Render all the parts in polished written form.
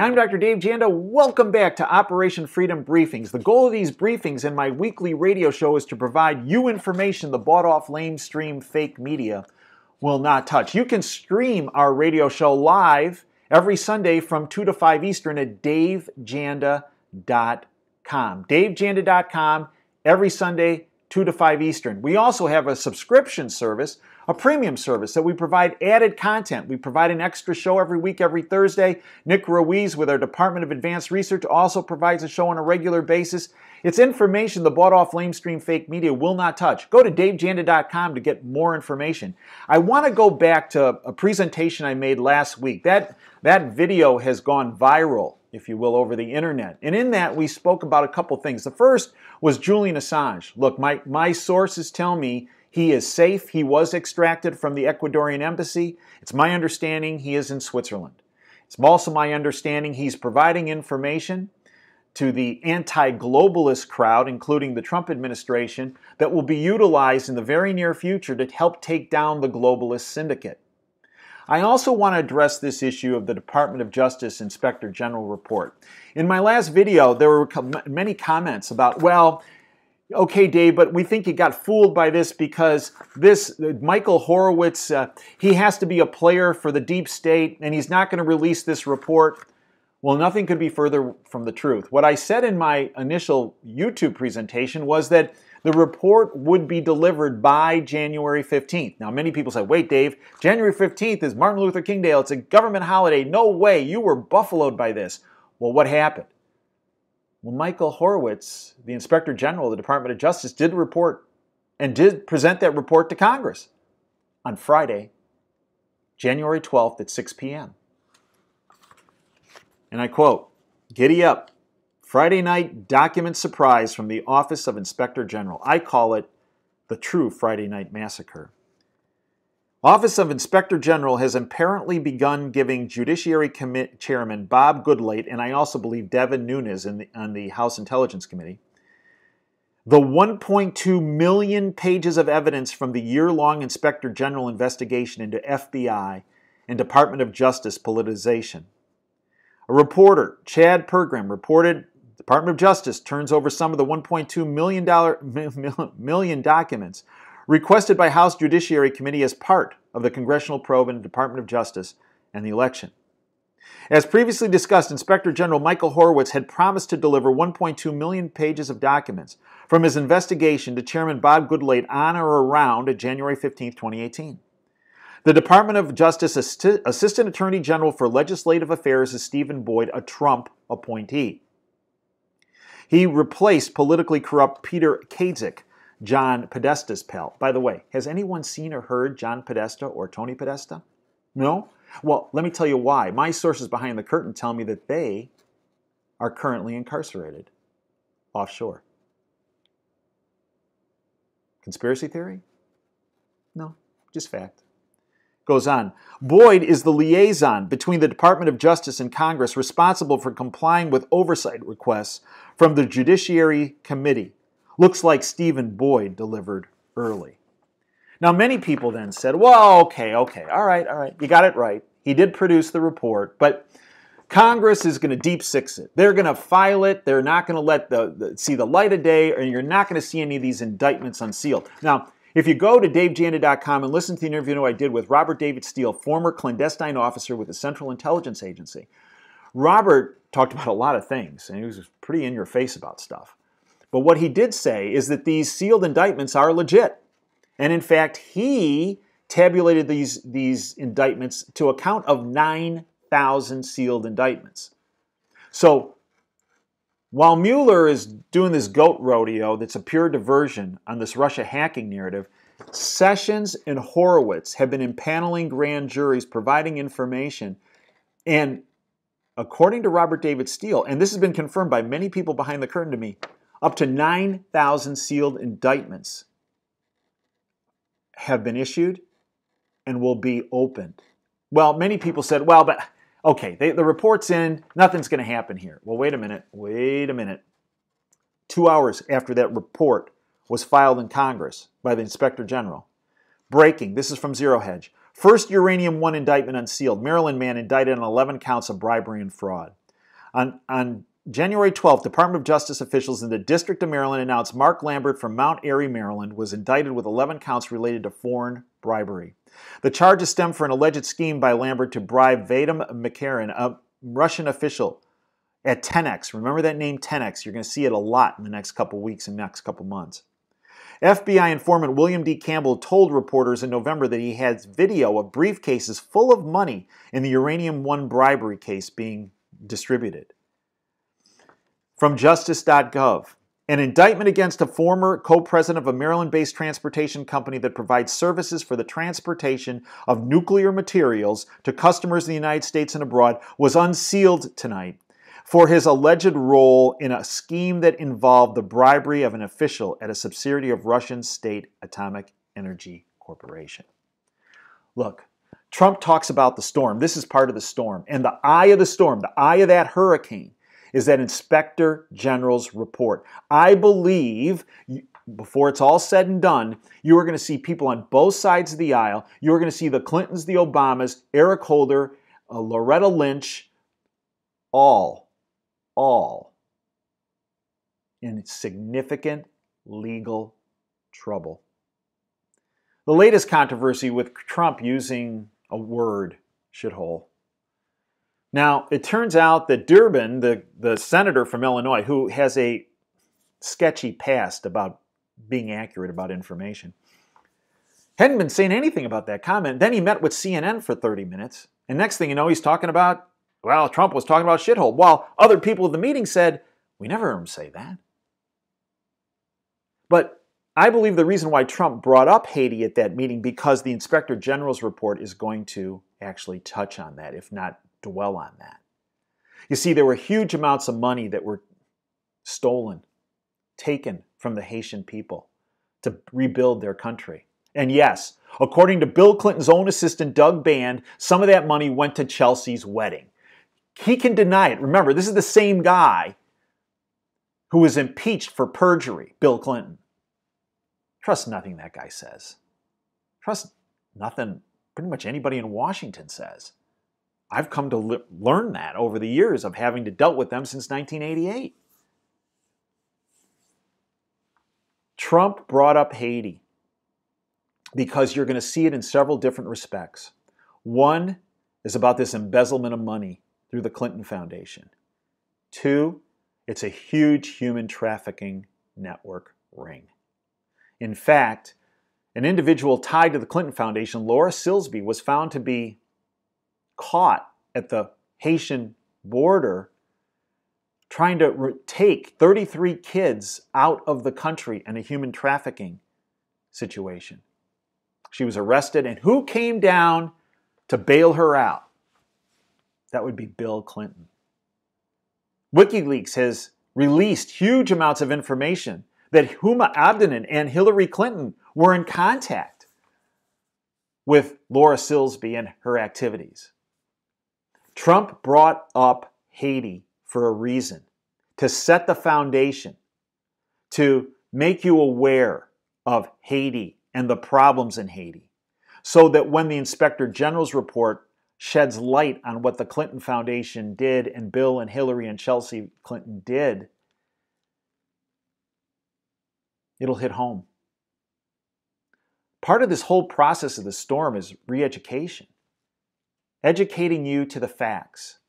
I'm Dr. Dave Janda. Welcome back to Operation Freedom Briefings. The goal of these briefings and my weekly radio show is to provide you information the bought-off, lamestream, fake media will not touch. You can stream our radio show live every Sunday from 2 to 5 Eastern at davejanda.com. davejanda.com, every Sunday, 2 to 5 Eastern. We also have a subscription service, a premium service that we provide added content. We provide an extra show every week, every Thursday. Nick Ruiz with our Department of Advanced Research also provides a show on a regular basis. It's information the bought-off, lamestream, fake media will not touch. Go to davejanda.com to get more information. I want to go back to a presentation I made last week. That video has gone viral, if you will, over the internet. And in that, we spoke about a couple things. The first was Julian Assange. Look, my sources tell me he is safe. He was extracted from the Ecuadorian embassy. It's my understanding he is in Switzerland. It's also my understanding he's providing information to the anti-globalist crowd, including the Trump administration, that will be utilized in the very near future to help take down the globalist syndicate. I also want to address this issue of the Department of Justice Inspector General report. In my last video, there were many comments about, well, okay, Dave, but we think you got fooled by this because this Michael Horowitz, he has to be a player for the deep state and he's not going to release this report. Well, nothing could be further from the truth. What I said in my initial YouTube presentation was that the report would be delivered by January 15th. Now, many people say, wait, Dave, January 15th is Martin Luther King Day. It's a government holiday. No way. You were buffaloed by this. Well, what happened? Well, Michael Horowitz, the Inspector General of the Department of Justice, did report and did present that report to Congress on Friday, January 12th at 6 p.m. And I quote, "Giddy up. Friday night document surprise from the Office of Inspector General. I call it the true Friday night massacre. Office of Inspector General has apparently begun giving Judiciary Chairman Bob Goodlate, and I also believe Devin Nunes on the House Intelligence Committee, the 1.2 million pages of evidence from the year-long Inspector General investigation into FBI and Department of Justice politicization. A reporter, Chad Pergram, reported Department of Justice turns over some of the $1.2 million documents requested by House Judiciary Committee as part of the congressional probe into Department of Justice and the election. As previously discussed, Inspector General Michael Horowitz had promised to deliver 1.2 million pages of documents from his investigation to Chairman Bob Goodlate on or around January 15, 2018. The Department of Justice Assistant Attorney General for Legislative Affairs is Stephen Boyd, a Trump appointee. He replaced politically corrupt Peter Kadzik, John Podesta's pal. By the way, has anyone seen or heard John Podesta or Tony Podesta? No? Well, let me tell you why. My sources behind the curtain tell me that they are currently incarcerated offshore. Conspiracy theory? No, just fact. Goes on. Boyd is the liaison between the Department of Justice and Congress responsible for complying with oversight requests from the Judiciary Committee. Looks like Stephen Boyd delivered early. Now, many people then said, well, okay, all right, you got it right. He did produce the report, but Congress is going to deep six it. They're going to file it. They're not going to let see the light of day, or you're not going to see any of these indictments unsealed. Now, if you go to davejanda.com and listen to the interview I did with Robert David Steele, former clandestine officer with the Central Intelligence Agency, Robert talked about a lot of things, and he was pretty in your face about stuff. But what he did say is that these sealed indictments are legit. And in fact, he tabulated these indictments to a count of 9,000 sealed indictments. So while Mueller is doing this goat rodeo that's a pure diversion on this Russia hacking narrative, Sessions and Horowitz have been impaneling grand juries, providing information, and according to Robert David Steele, and this has been confirmed by many people behind the curtain to me, up to 9,000 sealed indictments have been issued and will be opened. Well, many people said, well, but okay, the report's in, nothing's going to happen here. Well, wait a minute. 2 hours after that report was filed in Congress by the Inspector General. Breaking, this is from Zero Hedge. First Uranium One indictment unsealed. Maryland man indicted on 11 counts of bribery and fraud. On January 12th, Department of Justice officials in the District of Maryland announced Mark Lambert from Mount Airy, Maryland, was indicted with 11 counts related to foreign bribery. The charges stem from an alleged scheme by Lambert to bribe Vadim Makarin, a Russian official, at 10x. Remember that name, 10x. You're going to see it a lot in the next couple weeks and next couple months. FBI informant William D. Campbell told reporters in November that he has video of briefcases full of money in the Uranium One bribery case being distributed. From justice.gov, an indictment against a former co-president of a Maryland-based transportation company that provides services for the transportation of nuclear materials to customers in the United States and abroad was unsealed tonight for his alleged role in a scheme that involved the bribery of an official at a subsidiary of Russian State Atomic Energy Corporation. Look, Trump talks about the storm. This is part of the storm. And the eye of the storm, the eye of that hurricane, is that Inspector General's report. I believe, before it's all said and done, you are going to see people on both sides of the aisle. You are going to see the Clintons, the Obamas, Eric Holder, Loretta Lynch, all in significant legal trouble. The latest controversy with Trump using a word, shithole. Now, it turns out that Durbin, the senator from Illinois, who has a sketchy past about being accurate about information, hadn't been saying anything about that comment. Then he met with CNN for 30 minutes. And next thing you know, he's talking about, well, Trump was talking about shithole. While other people at the meeting said, we never heard him say that. But I believe the reason why Trump brought up Haiti at that meeting, because the Inspector General's report is going to actually touch on that, if not dwell on that. You see, there were huge amounts of money that were stolen, taken from the Haitian people to rebuild their country. And yes, according to Bill Clinton's own assistant, Doug Band, some of that money went to Chelsea's wedding. He can deny it. Remember, this is the same guy who was impeached for perjury, Bill Clinton. Trust nothing that guy says. Trust nothing pretty much anybody in Washington says. I've come to learn that over the years of having to dealt with them since 1988. Trump brought up Haiti because you're going to see it in several different respects. One is about this embezzlement of money through the Clinton Foundation. Two, it's a huge human trafficking network ring. In fact, an individual tied to the Clinton Foundation, Laura Silsby, was found to be caught at the Haitian border trying to take 33 kids out of the country in a human trafficking situation. She was arrested, and who came down to bail her out? That would be Bill Clinton. WikiLeaks has released huge amounts of information that Huma Abedin and Hillary Clinton were in contact with Laura Silsby and her activities. Trump brought up Haiti for a reason, to set the foundation, to make you aware of Haiti and the problems in Haiti, so that when the Inspector General's report sheds light on what the Clinton Foundation did and Bill and Hillary and Chelsea Clinton did, it'll hit home. Part of this whole process of the storm is re-education. Educating you to the facts.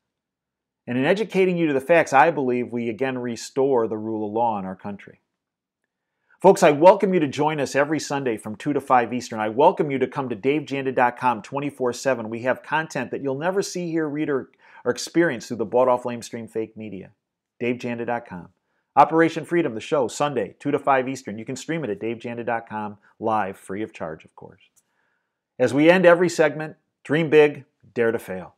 And in educating you to the facts, I believe we again restore the rule of law in our country. Folks, I welcome you to join us every Sunday from 2 to 5 Eastern. I welcome you to come to davejanda.com 24/7. We have content that you'll never see, hear, read, or experience through the bought-off lamestream fake media. davejanda.com. Operation Freedom, the show, Sunday, 2 to 5 Eastern. You can stream it at davejanda.com, live, free of charge, of course. As we end every segment, dream big, dare to fail.